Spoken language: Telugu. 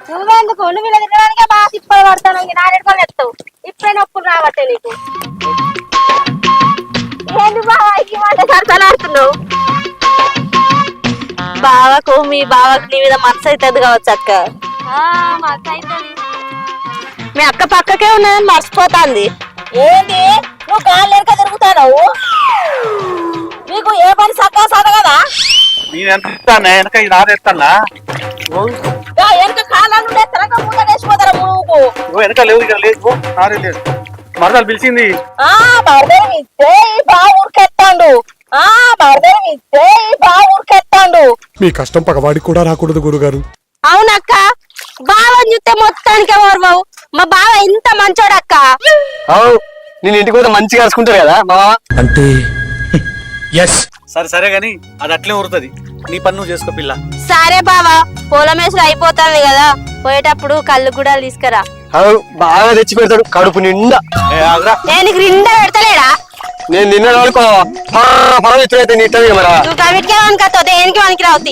నువ్వెందుకు నువ్వు ఇలా తినడానికే బాగా తిప్పలు పడతాను నాడెడుకొని ఎత్తావు ఇప్పుడే నొప్పులు రావట్టే నీకు ఏంది బావా ఈ మాట సరసలాడుతున్నావు బావకు మీ బావకు నీ మీద మనసు అవుతుంది కావచ్చు అక్క మీ అక్క పక్కకే ఉన్నదని మర్చిపోతాంది ఏంది నువ్వు కాళ్ళు వెనక తిరుగుతావు నీకు ఏ పని సక్కా సద కదా నేను ఎంత ఇస్తాను వెనక ఇది ఆడేస్తానా వెనక కాళ్ళు తెరక మూత వేసిపోతారా నువ్వు వెనక లేవు ఇక్కడ లేదు ఆడే లేదు మరదలు పిలిచింది బర్దరం ఇస్తే బాగా ఊరికెత్తాండు బర్దరం ఇస్తే బాగా ఊరికెత్తాండు మీ కష్టం పగవాడికి కూడా రాకూడదు గురుగారు. అవునక్క బావని చూస్తే మొత్తానికే ఓర్వవు మా బావ ఇంత మంచోడక్క నేను ఇంటికి పోతే మంచిగా కలుసుకుంటారు కదా మా బావ అంటే ఎస్ సరే సరే గాని అది అట్లే ఊరుతుంది నీ పని నువ్వు చేసుకో పిల్ల సరే బావా పొలం వేసులు అయిపోతుంది కదా పోయేటప్పుడు కళ్ళు కూడా తీసుకురా బాగా తెచ్చి పెడతాడు కడుపు నిండా నేను నిండా పెడతలేడా నేను నిన్న అనుకో పర్వాలేదు నీ ఇష్టమే మరా నువ్వు కవిటికే వనకతో దేనికి వనికి రావుతి